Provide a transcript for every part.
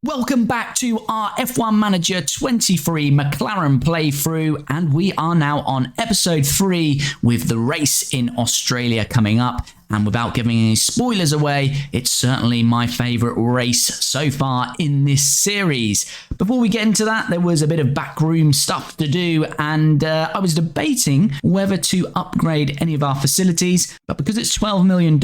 Welcome back to our F1 Manager 23 McLaren playthrough, and we are now on episode 3 with the race in Australia coming up. And without giving any spoilers away, it's certainly my favourite race so far in this series. Before we get into that, there was a bit of backroom stuff to do, and I was debating whether to upgrade any of our facilities, but because it's $12 million,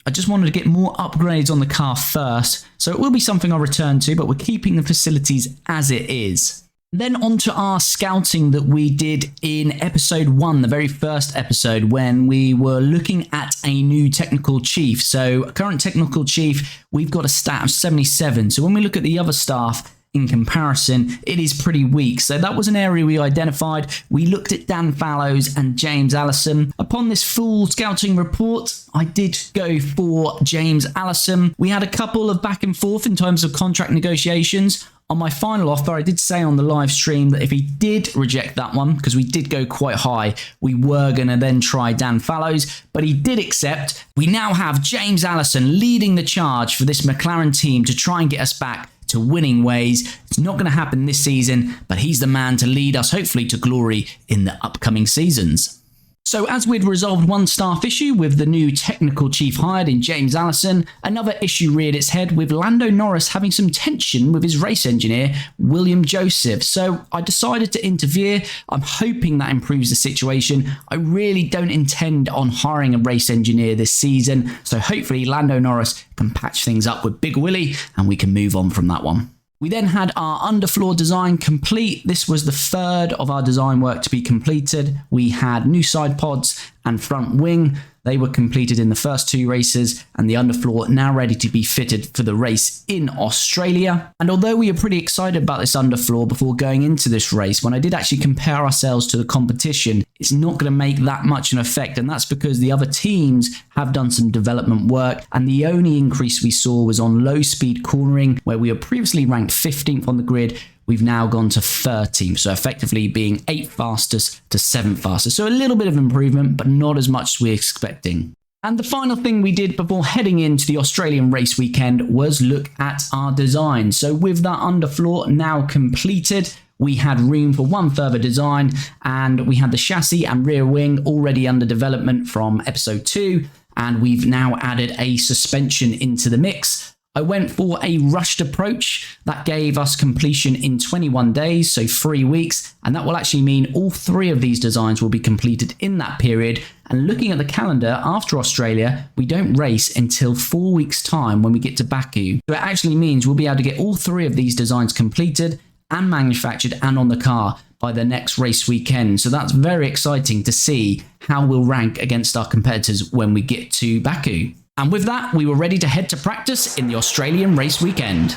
I just wanted to get more upgrades on the car first, so it will be something I'll return to, but we're keeping the facilities as it is. Then on to our scouting that we did in episode 1, the very first episode, when we were looking at a new technical chief. So current technical chief, we've got a stat of 77. So when we look at the other staff, in comparison, it is pretty weak. So that was an area we identified. We looked at Dan Fallows and James Allison. Upon this full scouting report, I did go for James Allison. We had a couple of back and forth in terms of contract negotiations. On my final offer, I did say on the live stream that if he did reject that one, because we did go quite high, we were going to then try Dan Fallows, but he did accept. We now have James Allison leading the charge for this McLaren team to try and get us back to winning ways. It's not going to happen this season, but he's the man to lead us hopefully to glory in the upcoming seasons. So as we'd resolved one staff issue with the new technical chief hired in James Allison, another issue reared its head with Lando Norris having some tension with his race engineer, William Joseph. So I decided to interfere. I'm hoping that improves the situation. I really don't intend on hiring a race engineer this season, so hopefully Lando Norris can patch things up with Big Willie and we can move on from that one. We then had our underfloor design complete. This was the third of our design work to be completed. We had new side pods and front wing. They were completed in the first 2 races, and the underfloor now ready to be fitted for the race in Australia. And although we are pretty excited about this underfloor before going into this race, when I did actually compare ourselves to the competition, it's not going to make that much an effect, and that's because the other teams have done some development work, and the only increase we saw was on low speed cornering, where we were previously ranked 15th on the grid. We've now gone to 13th, so effectively being 8th fastest to 7th fastest. So a little bit of improvement, but not as much as we're expecting. And the final thing we did before heading into the Australian race weekend was look at our design. So with that underfloor now completed, we had room for one further design, and we had the chassis and rear wing already under development from episode 2, and we've now added a suspension into the mix. I went for a rushed approach that gave us completion in 21 days, so 3 weeks, and that will actually mean all 3 of these designs will be completed in that period. And looking at the calendar, after Australia, we don't race until 4 weeks' time when we get to Baku. So it actually means we'll be able to get all 3 of these designs completed and manufactured and on the car by the next race weekend. So that's very exciting to see how we'll rank against our competitors when we get to Baku. And with that, we were ready to head to practice in the Australian race weekend.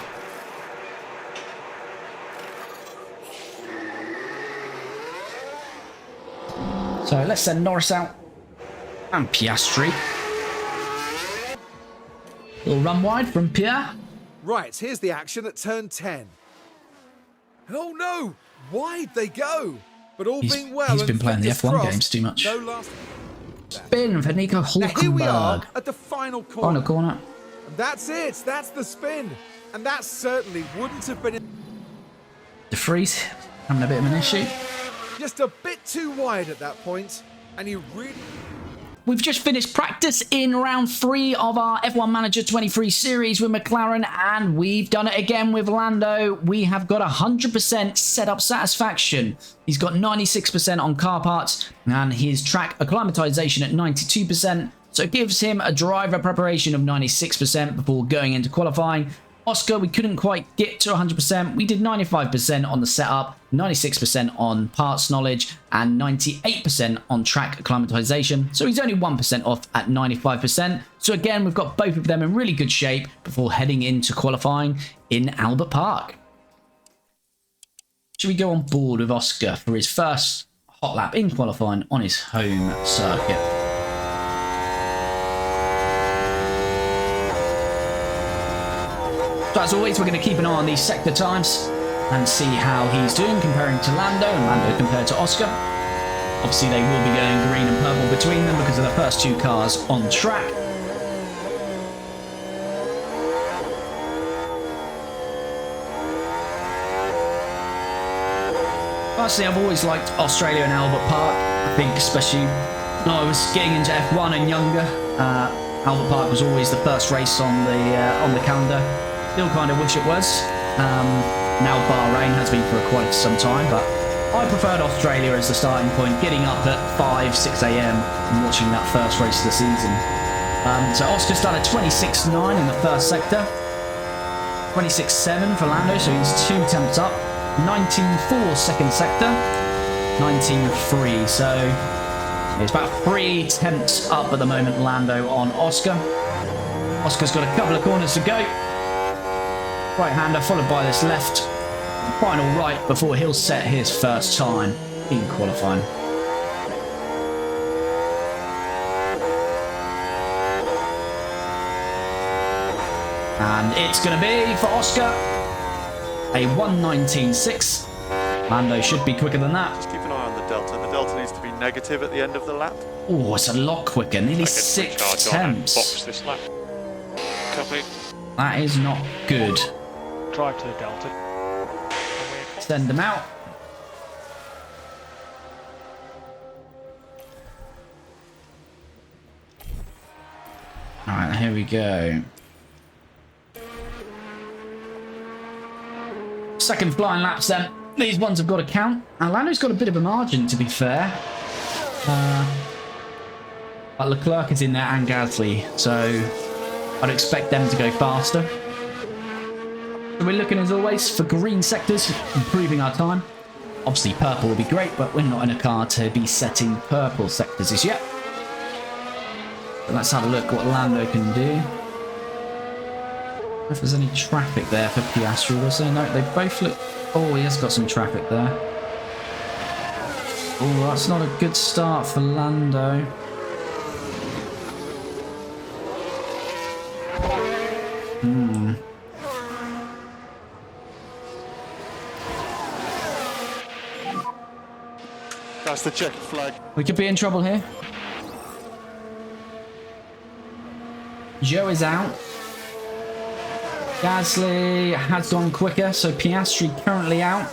So let's send Norris out and Piastri. Little run wide from Pierre. Right, here's the action at turn 10. Oh no! Why'd they go? But all being well, he's been playing the F1 games too much. No last spin for Nico Hulkenberg. Now here we are at the final corner. Final corner. That's it. That's the spin. And that certainly wouldn't have been De Vries having a bit of an issue. Just a bit too wide at that point. And he really... We've just finished practice in round 3 of our F1 Manager 23 series with McLaren, and we've done it again with Lando. We have got 100% setup satisfaction. He's got 96% on car parts, and his track acclimatization at 92%. So it gives him a driver preparation of 96% before going into qualifying. Oscar, we couldn't quite get to 100%. We did 95% on the setup, 96% on parts knowledge, and 98% on track acclimatization. So he's only 1% off at 95%. So again, we've got both of them in really good shape before heading into qualifying in Albert Park. Should we go on board with Oscar for his first hot lap in qualifying on his home circuit? So as always, we're going to keep an eye on these sector times and see how he's doing comparing to Lando and Lando compared to Oscar. Obviously, they will be going green and purple between them because of the first 2 cars on track. Personally, I've always liked Australia and Albert Park. I think especially when I was getting into F1 and younger, Albert Park was always the first race on the calendar. Still kind of wish it was. Now Bahrain has been for quite some time, but I preferred Australia as the starting point, getting up at 5, 6 a.m. and watching that first race of the season. So Oscar's done a 26.9 in the first sector, 26.7 for Lando, so he's 2 tenths up, 19.4 second sector, 19.3, so it's about 3 tenths up at the moment, Lando on Oscar. Oscar's got a couple of corners to go. Right-hander followed by this left. Final right before he'll set his first time in qualifying. And it's going to be, for Oscar, a 1:19.6. Lando should be quicker than that. Just keep an eye on the delta. The delta needs to be negative at the end of the lap. Oh, it's a lot quicker. Nearly 6 tenths. Box this lap. Copy. That is not good. Drive to the delta. Send them out. Alright, here we go. Second flying laps then. These ones have got to count. And Lando's got a bit of a margin, to be fair. But Leclerc is in there and Gasly, so I'd expect them to go faster. So we're looking, as always, for green sectors, improving our time. Obviously, purple will be great, but we're not in a car to be setting purple sectors as yet. So let's have a look what Lando can do. If there's any traffic there for Piastri, was there? No, they both look... Oh, he has got some traffic there. Oh, that's not a good start for Lando. That's the checker flag. We could be in trouble here. Joe is out. Gasly has gone quicker, so Piastri currently out.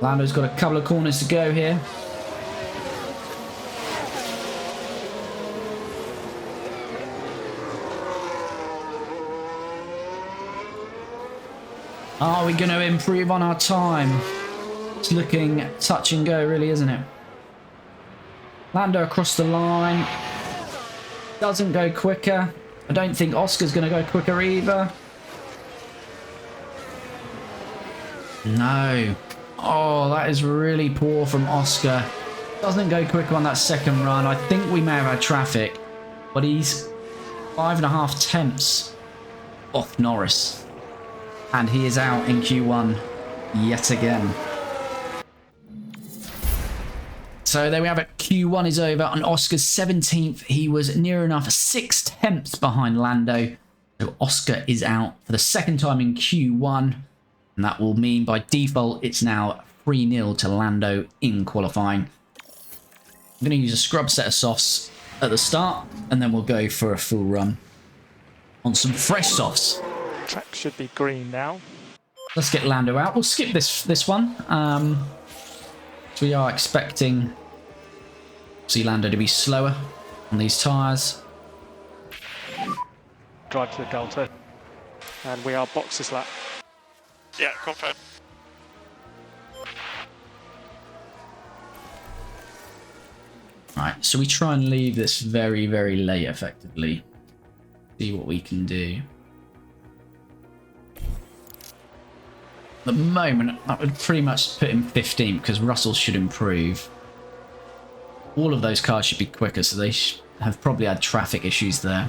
Lando's got a couple of corners to go here. Are we going to improve on our time? It's looking touch and go, really, isn't it? Lando across the line. Doesn't go quicker. I don't think Oscar's going to go quicker either. No. Oh, that is really poor from Oscar. Doesn't go quicker on that second run. I think we may have had traffic, but he's 5.5 tenths off Norris. And he is out in Q1 yet again. So there we have it. Q1 is over on Oscar's 17th. He was near enough 6 tenths behind Lando. So Oscar is out for the second time in Q1. And that will mean by default it's now 3-0 to Lando in qualifying. I'm going to use a scrub set of softs at the start. And then we'll go for a full run on some fresh softs. Track should be green now. Let's get Lando out. We'll skip this one. So we are expecting Lando to be slower on these tyres. Drive to the delta. And we are box this lap. Yeah, confirm. Right, so we try and leave this very, very late, effectively. See what we can do. At the moment, that would pretty much put him 15th, because Russell should improve. All of those cars should be quicker, so they have probably had traffic issues there.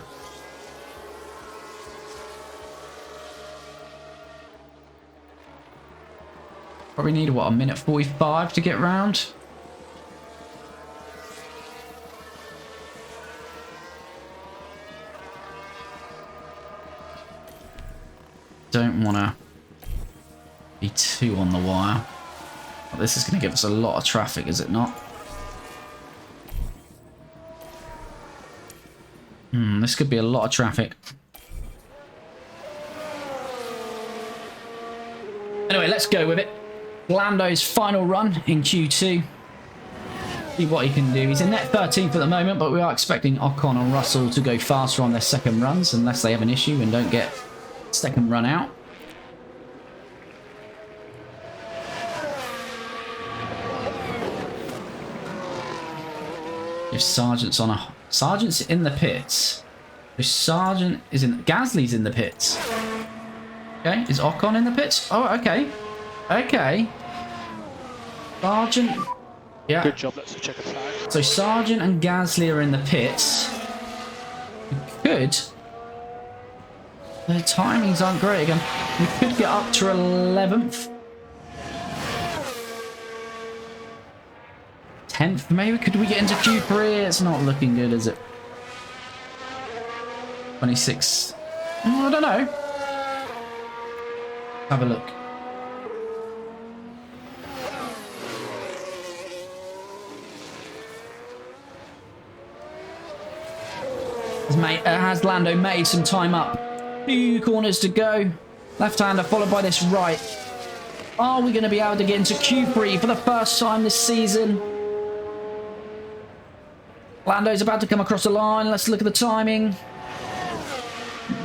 Probably need, what, a minute 45 to get round? Don't want to be too on the wire. Well, this is going to give us a lot of traffic, is it not? This could be a lot of traffic. Anyway, let's go with it. Lando's final run in Q2. See what he can do. He's in net 13th at the moment, but we are expecting Ocon and Russell to go faster on their second runs unless they have an issue and don't get second run out. If Sargent's on a... Sargent's in the pits. If Sargent is in... Gasly's in the pits. Okay, is Ocon in the pits? Oh, okay. Okay. Sargent... Yeah. Good job, let's check a flag. So Sargent and Gasly are in the pits. Good. The timings aren't great again. We could get up to 11th. 10th maybe? Could we get into Q3? It's not looking good, is it? 26. I don't know. Have a look. Has Lando made some time up? 2 corners to go. Left-hander followed by this right. Are we going to be able to get into Q3 for the first time this season? Lando's about to come across the line. Let's look at the timing.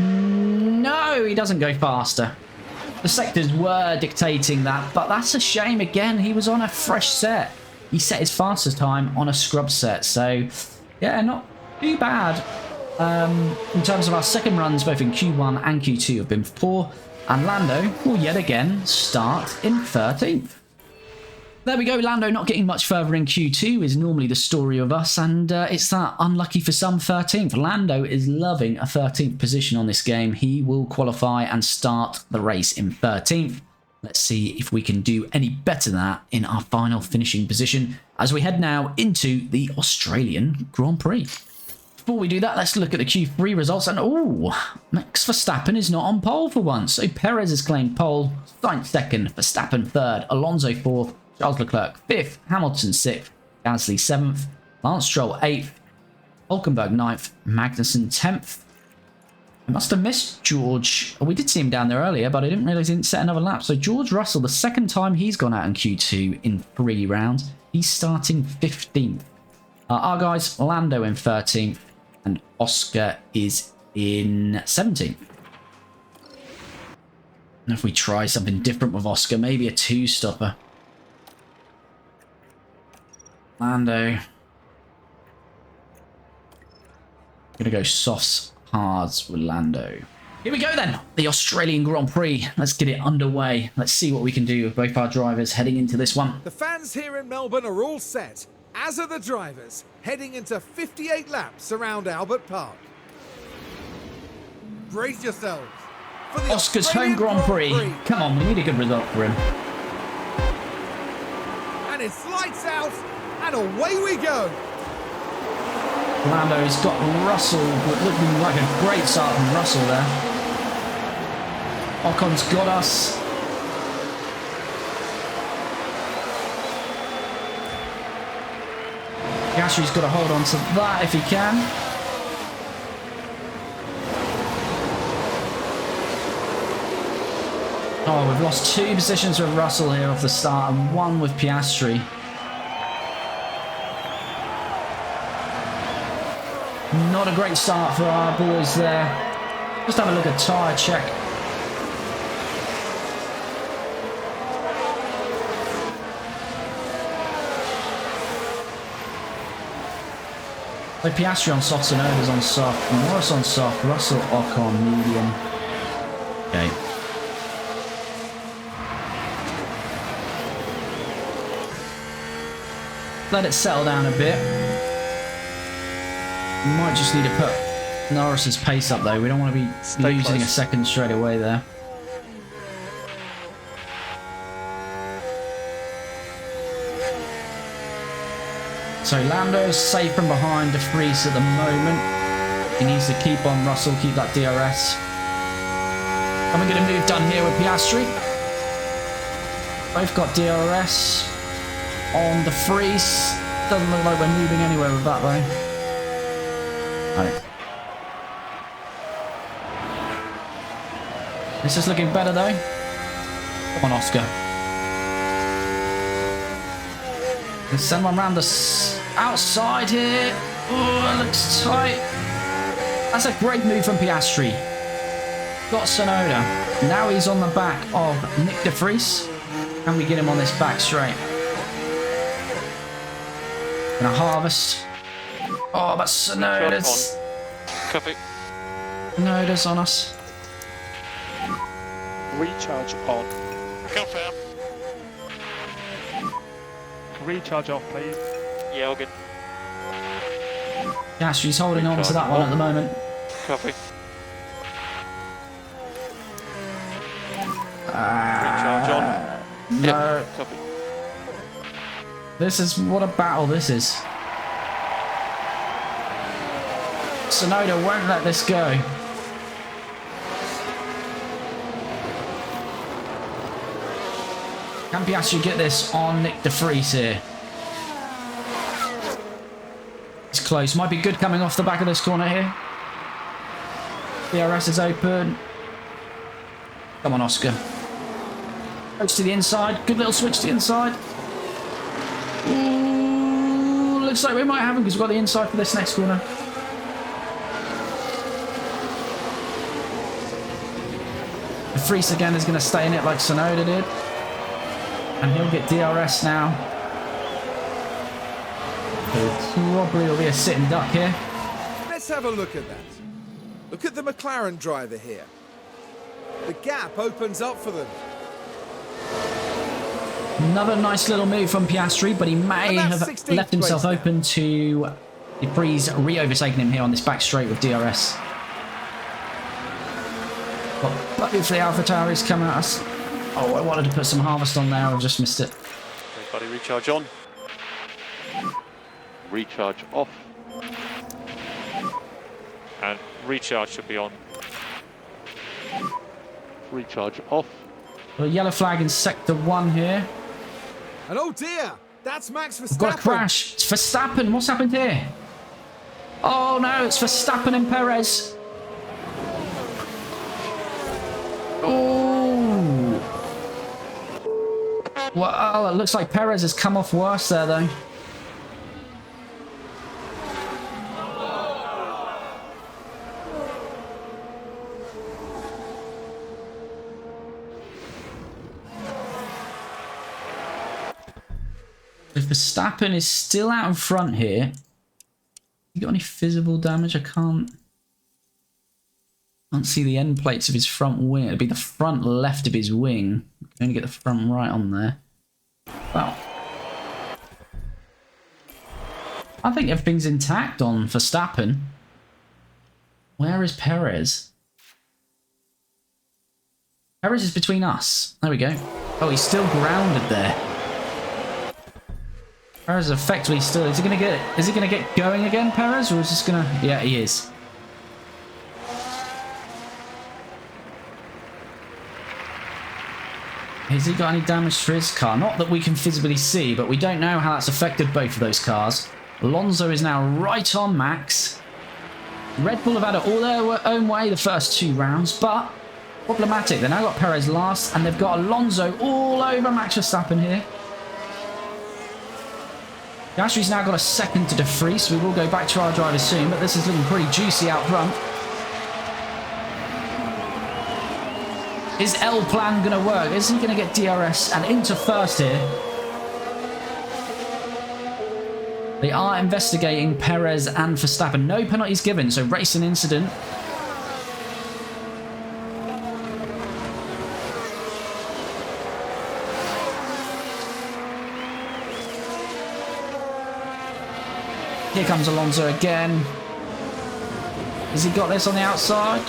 No, he doesn't go faster. The sectors were dictating that, but that's a shame again. He was on a fresh set. He set his fastest time on a scrub set. So, yeah, not too bad. In terms of our second runs, both in Q1 and Q2 have been poor. And Lando will yet again start in 13th. There we go, Lando not getting much further in Q2 is normally the story of us, and it's that unlucky for some 13th. Lando is loving a 13th position on this game. He will qualify and start the race in 13th. Let's see if we can do any better than that in our final finishing position as we head now into the Australian Grand Prix. Before we do that, let's look at the Q3 results. And oh, Max Verstappen is not on pole for once. So Perez has claimed pole, Sainz second, Verstappen third, Alonso fourth, Charles Leclerc fifth, Hamilton sixth, Gasly seventh, Lance Stroll eighth, Hulkenberg ninth, Magnussen 10th. I must have missed George. Oh, we did see him down there earlier, but I didn't realise he didn't set another lap. So George Russell, the second time he's gone out in Q2 in 3 rounds, he's starting 15th. Our guys, Lando in 13th. And Oscar is in 17th. And if we try something different with Oscar, maybe a 2-stopper. Lando. Gonna go softs, hards with Lando. Here we go then, the Australian Grand Prix. Let's get it underway. Let's see what we can do with both our drivers heading into this one. The fans here in Melbourne are all set, as are the drivers, heading into 58 laps around Albert Park. Brace yourselves for the Oscar's home Grand Prix. Come on, we need a good result for him. And it's lights out, and away we go. Lando's got Russell, looking like a great start from Russell there. Ocon's got us. Piastri's got to hold on to that if he can. Oh, we've lost 2 positions with Russell here off the start and 1 with Piastri. Not a great start for our boys there. Just have a look at tyre check. So Piastri on softs and Oda's on soft, Norris on soft, Russell Ocon medium. Okay. Let it settle down a bit. We might just need to put Norris's pace up though. We don't want to be losing a second straight away there. So Lando's safe from behind De Vries at the moment. He needs to keep on Russell, keep that DRS. And we're going to move done here with Piastri. Both got DRS on De Vries. Doesn't look like we're moving anywhere with that though. Right. This is looking better though. Come on, Oscar. Let's send one round the outside here. Oh, it looks tight. That's a great move from Piastri. Got Sonoda. Now he's on the back of Nick de Vries. Can we get him on this back straight? Gonna harvest. Oh, but Sonoda's... Copy. Sonoda's on us. Recharge on. Confirm. Recharge off, please. Yeah, all good. Piastri's holding on to that one at the moment. Copy. Recharge on. No. Yep. Copy. This is what a battle this is. Sonoda won't let this go. Can Piastri get this on Nick de Vries here? It's close. Might be good coming off the back of this corner here. DRS is open. Come on, Oscar. Goes to the inside. Good little switch to the inside. Ooh, looks like we might have him because we've got the inside for this next corner. De Vries again is going to stay in it like Sonoda did. And he'll get DRS now. Probably will be a sitting duck here. Let's have a look at that. Look at the McLaren driver here. The gap opens up for them. Another nice little move from Piastri, but he may have left himself open to De Vries re-overtaking him here on this back straight with DRS. But hopefully AlphaTauri's coming at us. Oh, I wanted to put some harvest on there, I've just missed it. Everybody recharge on. Recharge off. And recharge should be on. Recharge off. Well, yellow flag in sector 1 here. And oh dear, that's Max Verstappen. We've got a crash. It's Verstappen. What's happened here? Oh no, it's Verstappen and Perez. Oh. Well, it looks like Perez has come off worse there, though. If Verstappen is still out in front here, you got any visible damage? I can't see the end plates of his front wing. It'd be the front left of his wing. We can only get the front right on there. Well, I think everything's intact on Verstappen. Where is Perez? Perez is between us. There we go. Oh, he's still grounded there. Perez is effectively still. Is he gonna get going again, Perez, or is this gonna? Yeah, he is. Has he got any damage to his car? Not that we can visibly see, but we don't know how that's affected both of those cars. Alonso is now right on Max. Red Bull have had it all their own way the first 2 rounds, but problematic. They've now got Perez last, and they've got Alonso all over Max Verstappen here. Piastri's now got a second to De Vries. We will go back to our drivers soon, but this is looking pretty juicy out front. Is L plan going to work? Is he going to get DRS and into first here? They are investigating Perez and Verstappen. No penalties given, so racing incident. Here comes Alonso again. Has he got this on the outside?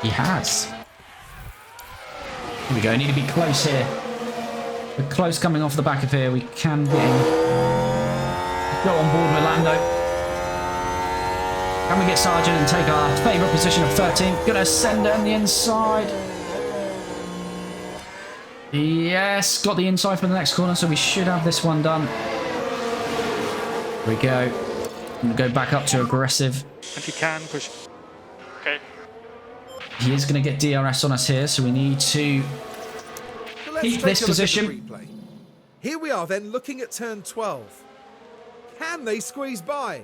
He has. Here we go. Need to be close here. We're close coming off the back of here. We can get him. Go on board with Lando. Can we get Sargent and take our favourite position of 13th? Gonna send down the inside. Yes, got the inside for the next corner, so we should have this one done. Here we go. I'm gonna go back up to aggressive. If you can, push. Okay. He is going to get DRS on us here, so we need to So let's keep take this a look at the position. replay. Here we are then looking at turn 12. Can they squeeze by?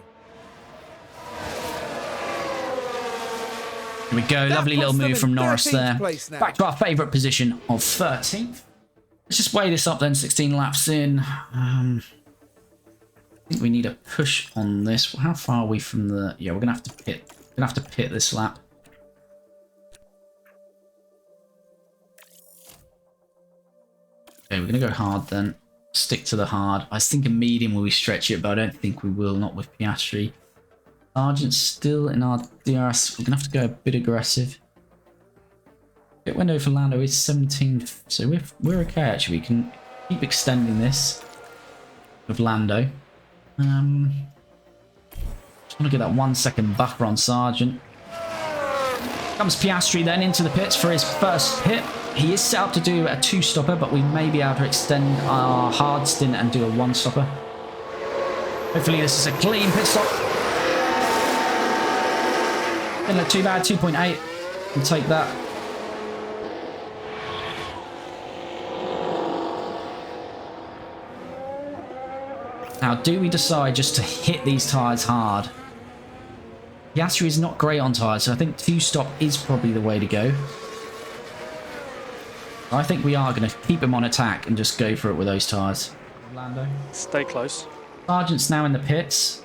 Here we go. Lovely little puts them move in from Norris 13th there. place now. Back to our favourite position of 13th. Let's just weigh this up then. 16 laps in. I think we need a push on this. How far are we from the... Yeah, we're going to have to pit. We're going to have to pit this lap. Okay, we're going to go hard then. Stick to the hard. I was thinking medium will we stretch it, but I don't think we will. Not with Piastri. Sargent's still in our DRS. We're going to have to go a bit aggressive. Pit window for Lando is 17, so we're okay actually. We can keep extending this with Lando. Just want to get that 1 second buffer on Sargent. Comes Piastri then into the pits for his first pit. He is set up to do a 2-stopper, but we may be able to extend our hard stint and do a 1-stopper. Hopefully this is a clean pit stop. Didn't look too bad, 2.8. We'll take that. Now, do we decide just to hit these tyres hard? Piastri is not great on tyres, so I think 2-stop is probably the way to go. I think we are going to keep him on attack and just go for it with those tyres. Lando. Stay close. Sargent's now in the pits.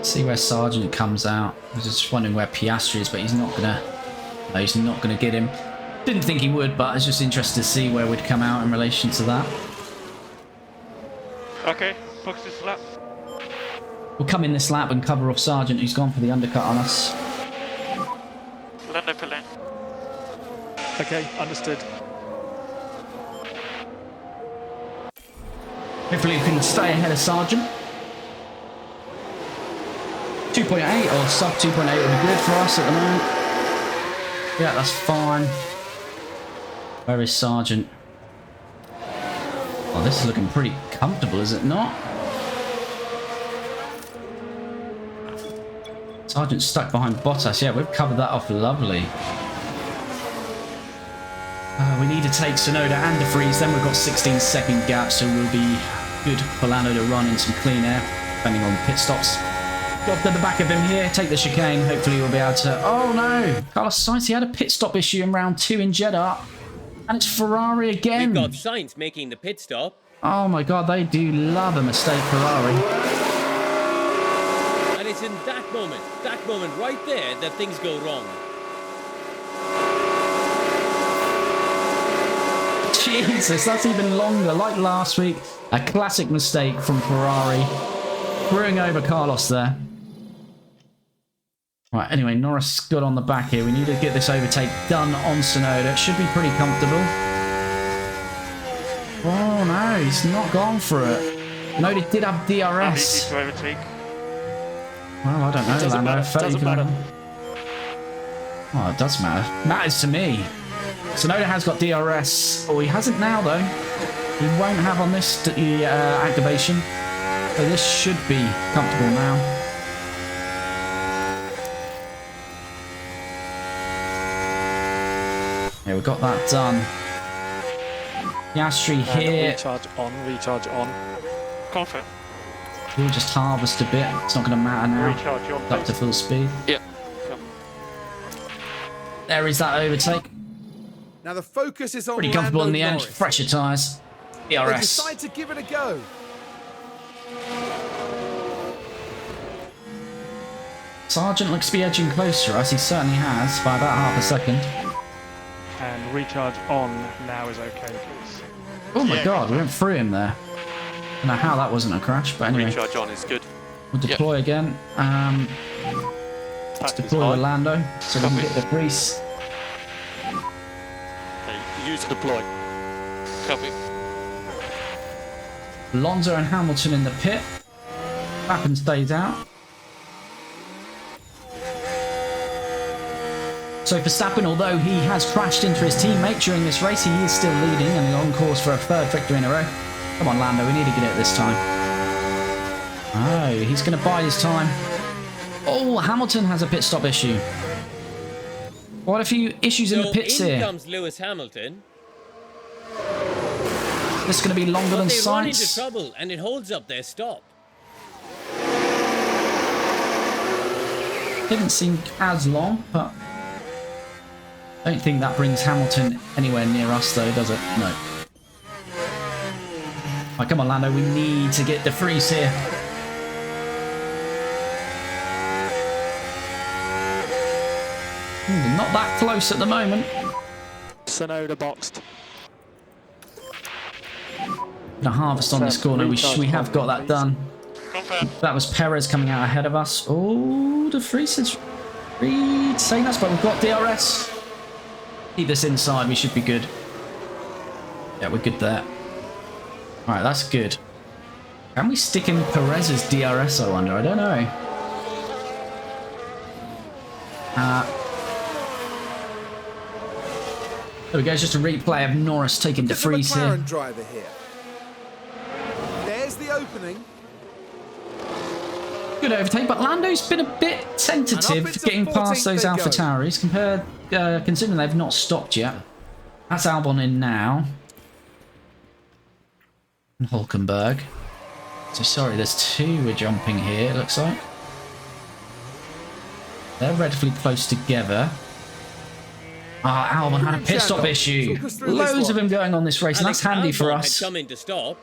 See where Sargent comes out. I was just wondering where Piastri is, but he's not gonna. No, he's not gonna get him. Didn't think he would, but I was just interested to see where we'd come out in relation to that. Okay, focus this lap. We'll come in this lap and cover off Sargent, who's gone for the undercut on us. Lando for lane. Okay, understood. Hopefully we can stay ahead of Sargent. 2.8 or sub 2.8 would be good for us at the moment. Yeah, that's fine. Where is Sargent? Oh, this is looking pretty comfortable, is it not? Sargent's stuck behind Bottas. Yeah, we've covered that off lovely. We need to take Tsunoda and De Vries. Then we've got 16-second gap, so we'll be good for Lando to run in some clean air, depending on pit stops. Got to the back of him here, take the chicane. Hopefully we'll be able to... Oh no! Carlos Sainz, he had a pit stop issue in round 2 in Jeddah. And it's Ferrari again. We've got Sainz making the pit stop. Oh my god, they do love a mistake, Ferrari. And it's in that moment right there, that things go wrong. Jesus, that's even longer. Like last week, a classic mistake from Ferrari. Screwing over Carlos there. Right, anyway, Norris got on the back here. We need to get this overtake done on Tsunoda. It should be pretty comfortable. Oh no, he's not gone for it. Tsunoda did have DRS. To overtake. Well, I don't know. Doesn't Lando. matter. Doesn't matter. Oh, it does matter. Matters to me. Tsunoda has got DRS. Oh, he hasn't now, though. He won't have on this activation. So this should be comfortable now. Yeah, we got that done. Piastri here. Recharge on. Confirm. We'll just harvest a bit. It's not going to matter now. Recharge your Up to full speed. Yeah. There is that overtake. Now the focus is on Pretty comfortable Lando in the end. Norris. Fresher tyres. They DRS. decide to give it a go. Sargent looks to be edging close to us. He certainly has by about half a second. And recharge on now is okay, please. Oh my god, we went through him there. I don't know how that wasn't a crash, but anyway. Recharge on is good. We'll deploy again. Let's deploy with Lando so we can get the Prix. Okay, use deploy. Copy. Alonso and Hamilton in the pit. Verstappen stays out. So Verstappen, although he has crashed into his teammate during this race, he is still leading and on course for a third victory in a row. Come on, Lando, we need to get it this time. Oh, he's going to buy his time. Oh, Hamilton has a pit stop issue. Quite a few issues in the pits in here. comes Lewis Hamilton. This is going to be longer than They run into science. trouble and it holds up their stop. Didn't seem as long, but I don't think that brings Hamilton anywhere near us, though, does it? No. Right, come on, Lando. We need to get the freeze here. Not that close at the moment. Sonoda boxed. Gonna harvest on this corner. We have got that done. Confirm. That was Perez coming out ahead of us. Oh, the freeze is saying us, but we've got DRS. Keep this inside. We should be good. Yeah, we're good there. All right, that's good. Can we stick in Perez's DRS, I wonder? I don't know. There we go. It's just a replay of Norris taking Look De at the Vries here. McLaren driver here. There's the opening. Good overtake, but Lando's been a bit tentative it's a getting past 14th those they Alpha go. Tauris, considering they've not stopped yet. That's Albon in now. And Hulkenberg. So sorry, there's two we're jumping here, it looks like. They're relatively close together. Ah, Albon had a pit stop issue. Talk us through this Loads of one. them going on this race, and that's handy for Albon us. had come in to stop.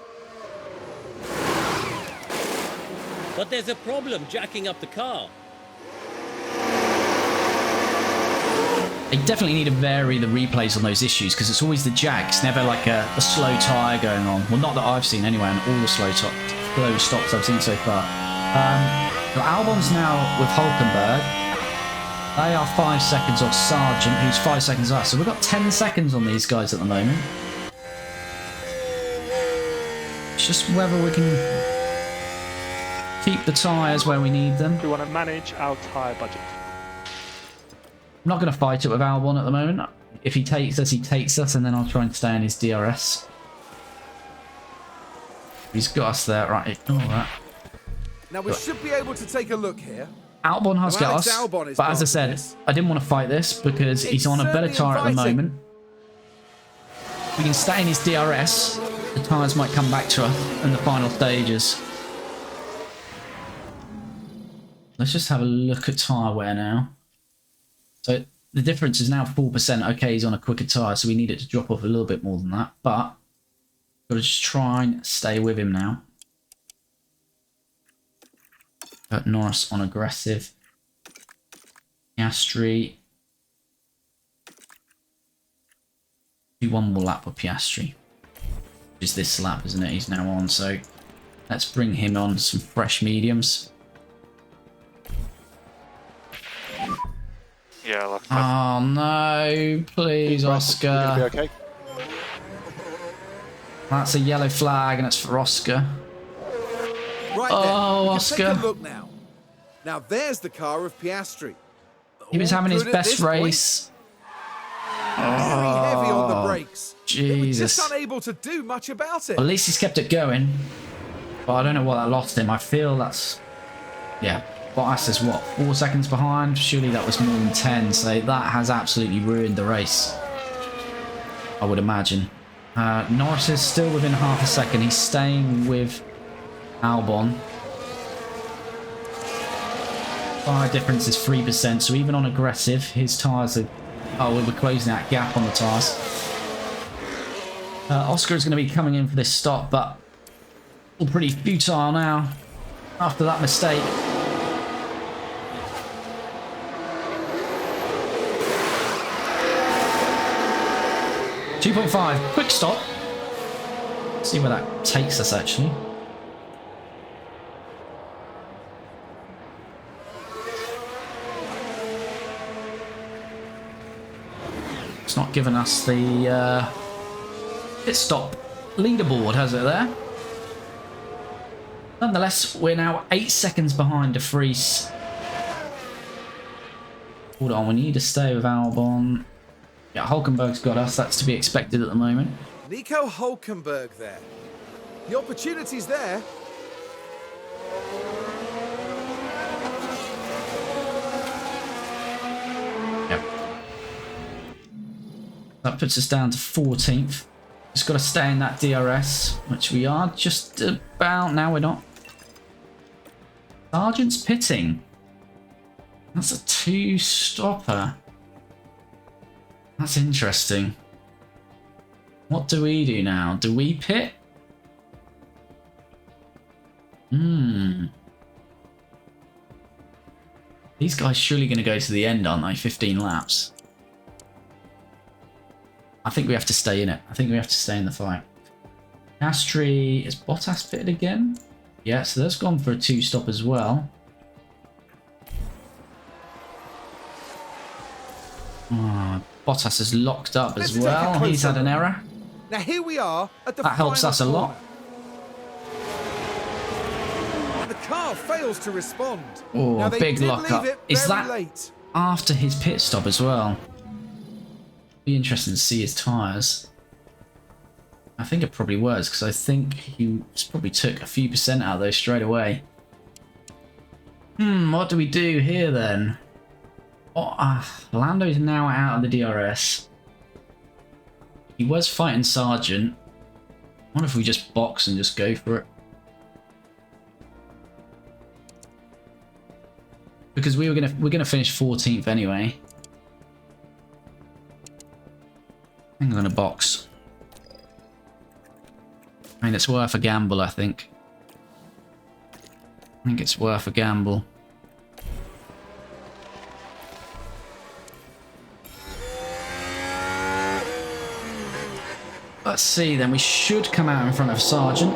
But there's a problem jacking up the car. They definitely need to vary the replays on those issues because it's always the jacks, never like a slow tyre going on. Well, not that I've seen anyway, and all the slow stops I've seen so far. So Albon's now with Hulkenberg. They are 5 seconds off Sargent, who's 5 seconds off. So we've got 10 seconds on these guys at the moment. It's just whether we can keep the tyres where we need them. We want to manage our tyre budget. I'm not going to fight it with Albon at the moment. If he takes us, he takes us, and then I'll try and stay in his DRS. He's got us there. Right, ignore that. Now we should be able to take a look here. Albon has Now, got Alex us, Albon is but as I part of said, this. I didn't want to fight this because he's It's on a better certainly tyre at the inviting. moment. We can stay in his DRS. The tyres might come back to us in the final stages. Let's just have a look at tyre wear now. So the difference is now 4%. Okay, he's on a quicker tyre, so we need it to drop off a little bit more than that. But got to just try and stay with him now. Got Norris on aggressive. Piastri. Do one more lap with Piastri. Which is this lap, isn't it? He's now on, so let's bring him on some fresh mediums. Yeah, like Oh no, please, Oscar. Be okay. That's a yellow flag and it's for Oscar. Right Oh, then, you Oscar. can take a look now. Now there's the car of Piastri. He was All having his good at best this point. race. Very heavy on the brakes. They were Jesus. just unable to do much about it. At least he's kept it going. But I don't know what that lost him. I feel that's... Yeah. Bottas is what? 4 seconds behind? Surely that was more than 10. So that has absolutely ruined the race. I would imagine. Norris is still within half a second. He's staying with Albon. Tyre difference is 3%. So even on aggressive, his tyres are... Oh, we're closing that gap on the tyres. Oscar is going to be coming in for this stop, but all pretty futile now after that mistake. .5, quick stop. See where that takes us actually. It's not given us the pit stop leaderboard, has it there? Nonetheless, we're now 8 seconds behind De Vries. Hold on, we need to stay with Albon. Yeah, Hulkenberg's got us. That's to be expected at the moment. Nico Hulkenberg there. The opportunity's there. Yep. That puts us down to 14th. Just got to stay in that DRS, which we are just about. Now we're not. Sargent's pitting. That's a 2-stopper. That's interesting. What do we do now? Do we pit? These guys surely going to go to the end, aren't they? 15 laps. I think we have to stay in it. I think we have to stay in the fight. Piastri, is Bottas pitted again? Yeah, so that's gone for a 2-stop as well. Oh, Bottas is locked up as well. He's had an error. Now here we are at the That helps us a lot. And the car fails to respond. Oh, now, they big did lockup. leave it Is very that late. after his pit stop as well? Be interesting to see his tyres. I think it probably was, because I think he probably took a few percent out of those straight away. What do we do here then? Oh, Lando's now out of the DRS. He was fighting Sargent. I wonder if we just box and just go for it. Because we're gonna finish 14th anyway. I'm gonna box. I mean, it's worth a gamble, I think. I think it's worth a gamble. Let's see then, we should come out in front of Sargent.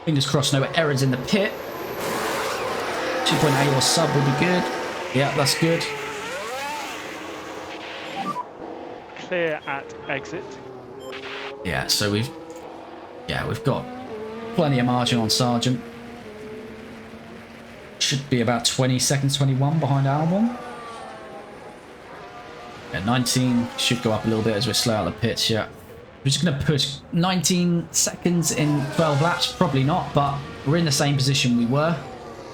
Fingers crossed no errors in the pit. 2.8 or sub would be good. Yeah, that's good. Clear at exit. Yeah, so we've got plenty of margin on Sargent. Should be about 20 seconds, 21 behind Albon. Yeah, 19 should go up a little bit as we slow out the pits, yeah. We're just going to push 19 seconds in 12 laps. Probably not, but we're in the same position we were.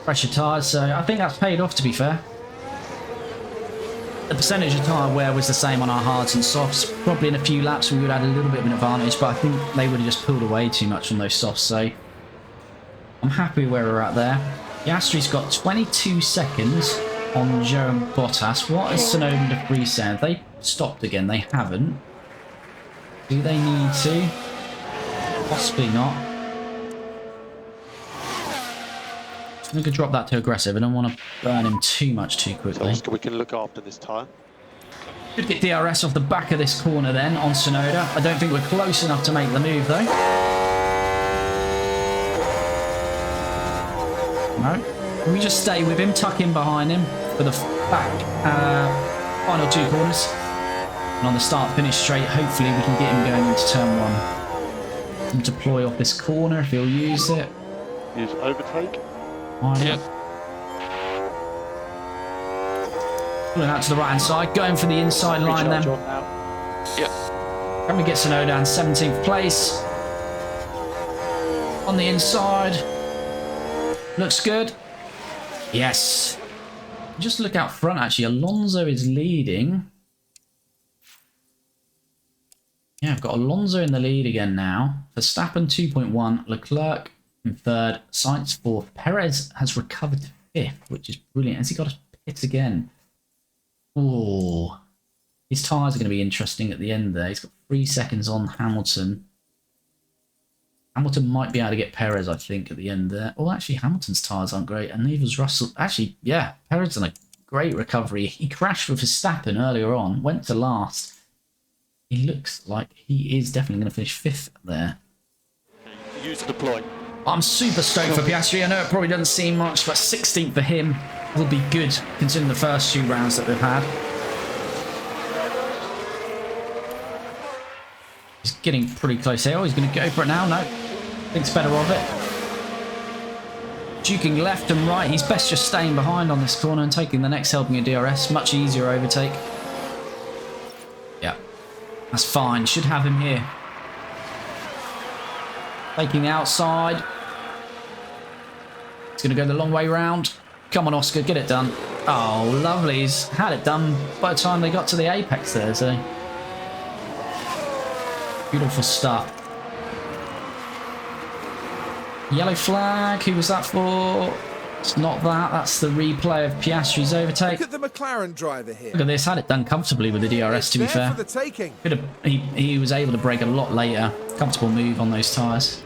Pressure tyres, so I think that's paid off, to be fair. The percentage of tyre wear was the same on our hards and softs. Probably in a few laps we would have had a little bit of an advantage, but I think they would have just pulled away too much on those softs, so I'm happy where we're at there. Piastri's got 22 seconds on Joe and Bottas. What has Tsunoda and De Vries said? They stopped again. They haven't. Do they need to? Possibly not. I'm going to drop that to aggressive. I don't want to burn him too much too quickly. So we can look after this tyre. Should get DRS off the back of this corner then on Tsunoda. I don't think we're close enough to make the move though. No. We just stay with him, tuck in behind him for the back final 2 corners. And on the start finish straight, hopefully we can get him going into turn 1. And deploy off this corner if he'll use it. Use overtake. Yep. Pulling out to the right hand side, going for the inside line then. Yep. Can we get Tsunoda down 17th place? On the inside. Looks good. Yes. Just look out front actually. Alonso is leading. Yeah, I've got Alonso in the lead again now. Verstappen 2.1, Leclerc in 3rd, Sainz 4th. Perez has recovered to 5th, which is brilliant. Has he got a pit again? Oh, his tyres are going to be interesting at the end there. He's got 3 seconds on Hamilton. Hamilton might be able to get Perez, I think, at the end there. Oh, actually, Hamilton's tyres aren't great, and neither's Russell. Actually, yeah, Perez done a great recovery. He crashed with Verstappen earlier on, went to last. He looks like he is definitely going to finish 5th there. Use deploy. I'm super stoked for Piastri. I know it probably doesn't seem much, but 16th for him will be good, considering the first 2 rounds that we've had. He's getting pretty close here. Oh, he's going to go for it now. No. Thinks better of it. Duking left and right. He's best just staying behind on this corner and taking the next helping of DRS. Much easier overtake. Yeah. That's fine. Should have him here. Taking the outside. It's going to go the long way round. Come on, Oscar, get it done. Oh, lovely. He's had it done by the time they got to the apex there, so. Beautiful stuff. Yellow flag. Who was that for? It's not that. That's the replay of Piastri's overtake. Look at the McLaren driver here. Look at this. Had it done comfortably with the DRS, to be fair. For the taking. He was able to brake a lot later. Comfortable move on those tyres.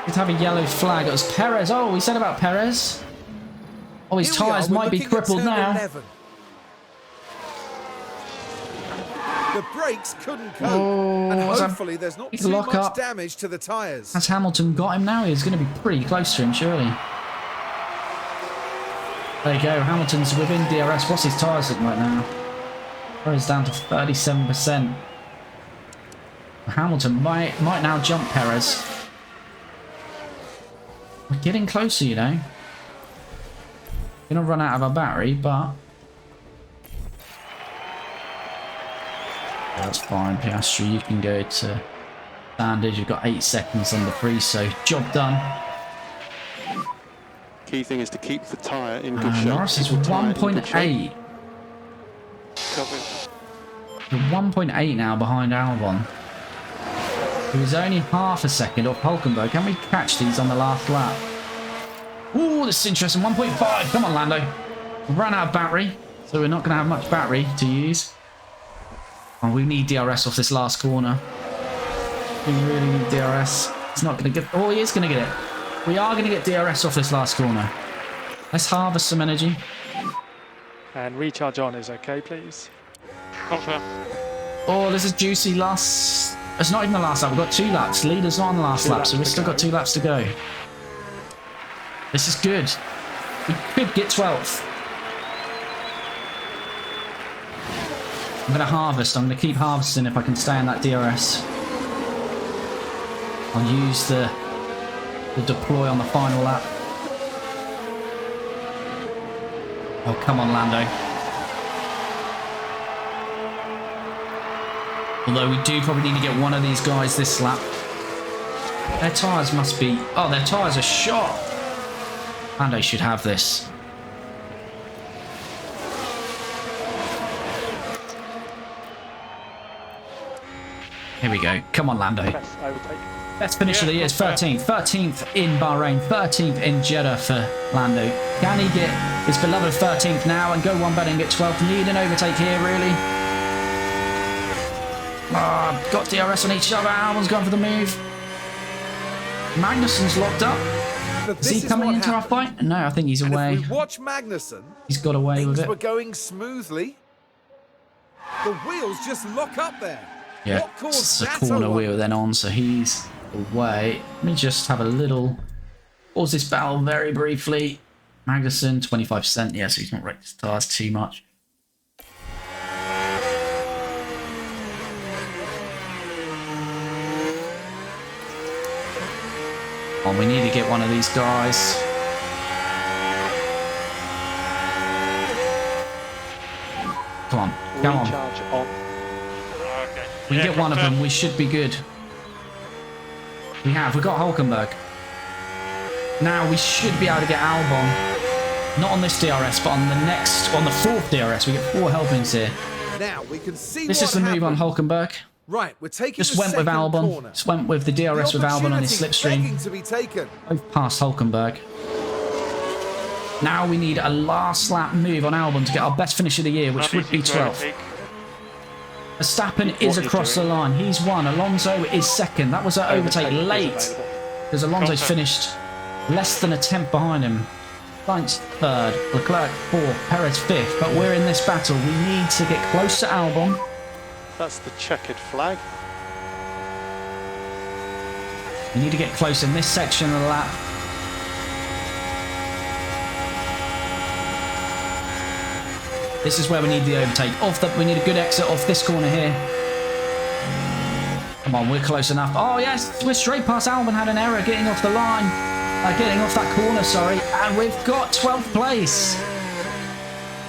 Could have a yellow flag. It was Perez. Oh, we said about Perez. Oh, his tyres might be crippled now. 11. The brakes couldn't cope, Oh, and hopefully there's not too lock much up. damage to the tyres. Has Hamilton got him now? He's going to be pretty close to him, surely. There you go. Hamilton's within DRS. What's his tyres looking like now? Perez down to 37%. Hamilton might now jump Perez. We're getting closer, you know. We're going to run out of our battery, but... That's fine, Piastri. You can go to standard. You've got 8 seconds on the Prix, so job done. Key thing is to keep the tyre in good shape. Norris is 1.8. We're 1.8 now behind Albon. It was only half a second off Hulkenberg. Can we catch these on the last lap? Ooh, this is interesting. 1.5. Come on, Lando. We ran out of battery, so we're not going to have much battery to use. Oh, we need DRS off this last corner. We really need DRS. It's not going to get... Oh, he is going to get it. We are going to get DRS off this last corner. Let's harvest some energy. And recharge on is okay, please. Confirm. Oh, this is juicy. Last... It's not even the last lap. We've got 2 laps. Leader's not on the last lap, so we've still got 2 laps to go. This is good. We could get 12th. I'm going to harvest. I'm going to keep harvesting if I can stay in that DRS. I'll use the deploy on the final lap. Oh, come on, Lando. Although we do probably need to get one of these guys this lap. Their tyres must be... Oh, their tyres are shot. Lando should have this. Here we go. Come on, Lando. Best finish of the year is 13th. 13th in Bahrain. 13th in Jeddah for Lando. Can he get his beloved 13th now and go one better and get 12th? Need an overtake here, really. Got DRS on each other. Albon's gone for the move. Magnussen's locked up. Is he coming into our fight? No, I think he's away. If we watch Magnussen, he's got away with it. Things were going smoothly. The wheels just lock up there. Yeah, what caused it's a that corner alone? wheel then on, so he's away. Let me just have a little... Pause this battle very briefly. Magnussen, 25%. Yeah, so he's not wrecked his tyres too much. Oh, we need to get one of these guys. Come on, come on. Recharge on. Okay. We get one of them, we should be good. We have, we've got Hulkenberg. Now we should be able to get Albon. Not on this DRS, but on the next, on the 4th DRS. We get 4 helpings here. Now we can see This is the move on Hulkenberg. Right, we're taking Just the went with second Albon. corner. Just went with the DRS with Albon on his slipstream. Begging to be taken. Both past Hulkenberg. Now we need a last lap move on Albon to get our best finish of the year, which would be 12th. Verstappen is across the line. He's won. Alonso is second. That was an overtake late because Alonso's finished less than a tenth behind him. Sainz third, Leclerc fourth, Perez fifth. But we're in this battle. We need to get close to Albon. That's the checkered flag. We need to get close in this section of the lap. This is where we need the overtake. We need a good exit off this corner here. Come on, we're close enough. Oh yes, we're straight past Albon. Had an error getting off the line. Getting off that corner, sorry. And we've got 12th place.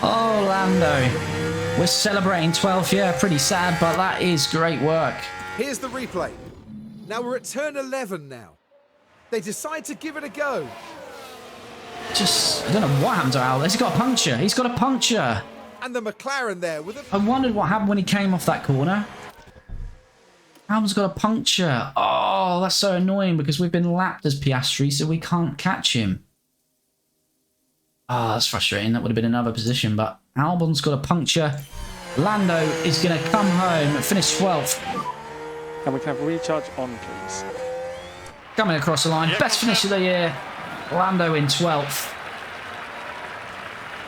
Oh, Lando. We're celebrating 12th. Yeah, pretty sad, but that is great work. Here's the replay. Now we're at turn 11 now. They decide to give it a go. I don't know what happened to Al. He's got a puncture. He's got a puncture. And the McLaren there with a... I wondered what happened when he came off that corner. Albon's got a puncture. Oh, that's so annoying because we've been lapped as Piastri, so we can't catch him. Oh, that's frustrating. That would have been another position, but Albon's got a puncture. Lando is going to come home and finish 12th. And we can have recharge on, please. Coming across the line. Best finish of the year. Lando in 12th.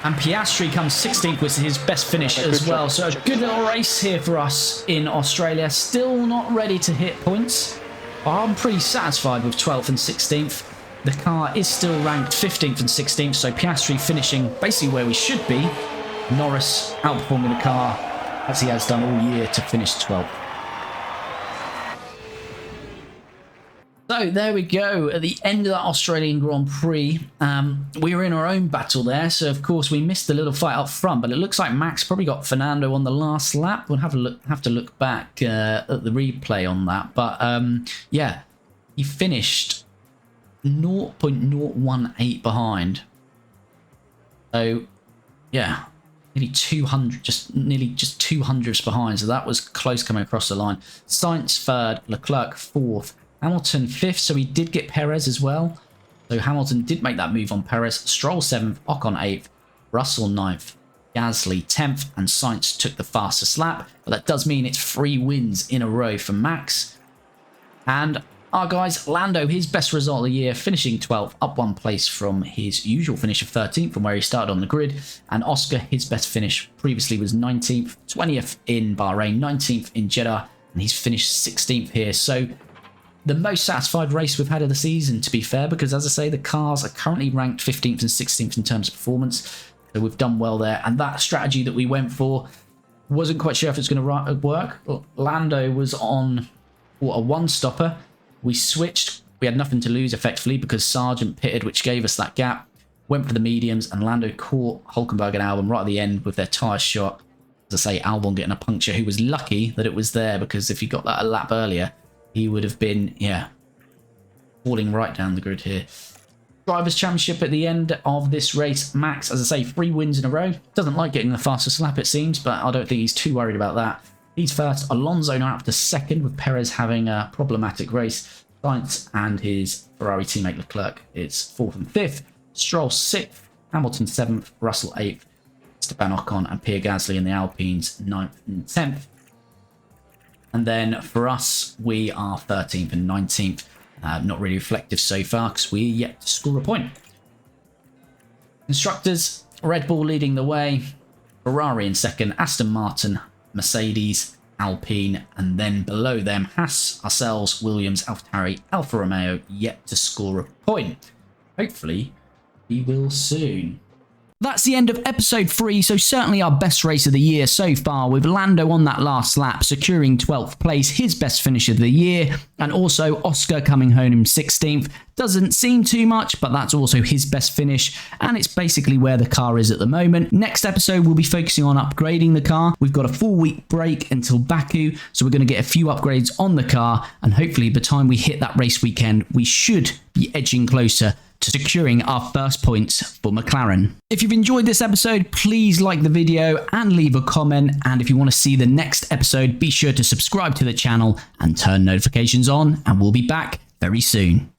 And Piastri comes 16th, which is his best finish as well. So a good little race here for us in Australia. Still not ready to hit points. But I'm pretty satisfied with 12th and 16th. The car is still ranked 15th and 16th. So Piastri finishing basically where we should be. Norris outperforming the car as he has done all year to finish 12th. So there we go, at the end of that Australian Grand Prix. We were in our own battle there, so of course we missed the little fight up front, but it looks like Max probably got Fernando on the last lap. We'll have to look back at the replay on that, but yeah, he finished 0.018 behind. So yeah, nearly 200, nearly 200ths behind, so that was close coming across the line. Sainz third, Leclerc fourth, Hamilton 5th, so he did get Perez as well. So Hamilton did make that move on Perez. Stroll 7th, Ocon 8th, Russell 9th, Gasly 10th, and Sainz took the fastest lap. But that does mean it's 3 wins in a row for Max. And our guys, Lando, his best result of the year, finishing 12th, up 1 place from his usual finish of 13th from where he started on the grid. And Oscar, his best finish previously was 19th, 20th in Bahrain, 19th in Jeddah, and he's finished 16th here. So the most satisfied race we've had of the season, to be fair, because as I say, the cars are currently ranked 15th and 16th in terms of performance. So we've done well there. And that strategy that we went for, wasn't quite sure if it's going to work. Lando was on a 1-stopper. We switched. We had nothing to lose effectively because Sargent pitted, which gave us that gap. Went for the mediums, and Lando caught Hülkenberg and Albon right at the end with their tyre shot. As I say, Albon getting a puncture, who was lucky that it was there, because if he got that a lap earlier, he would have been, yeah, falling right down the grid here. Drivers' Championship at the end of this race. Max, as I say, 3 wins in a row. Doesn't like getting the fastest lap, it seems, but I don't think he's too worried about that. He's first. Alonso now up to second, with Perez having a problematic race. Sainz and his Ferrari teammate Leclerc is 4th and 5th. Stroll 6th. Hamilton 7th. Russell 8th. Esteban Ocon and Pierre Gasly in the Alpines 9th and 10th. And then for us, we are 13th and 19th. Not really reflective so far because we're yet to score a point. Constructors, Red Bull leading the way. Ferrari in second. Aston Martin, Mercedes, Alpine. And then below them, Haas, ourselves, Williams, AlphaTauri, Alfa Romeo, yet to score a point. Hopefully, we will soon. That's the end of episode 3, so certainly our best race of the year so far, with Lando on that last lap securing 12th place, his best finish of the year, and also Oscar coming home in 16th. Doesn't seem too much, but that's also his best finish, and it's basically where the car is at the moment. Next episode, we'll be focusing on upgrading the car. We've got a 4-week break until Baku, so we're going to get a few upgrades on the car, and hopefully by the time we hit that race weekend, we should be edging closer to securing our first points for McLaren. If you've enjoyed this episode, please like the video and leave a comment. And if you want to see the next episode, be sure to subscribe to the channel and turn notifications on, and we'll be back very soon.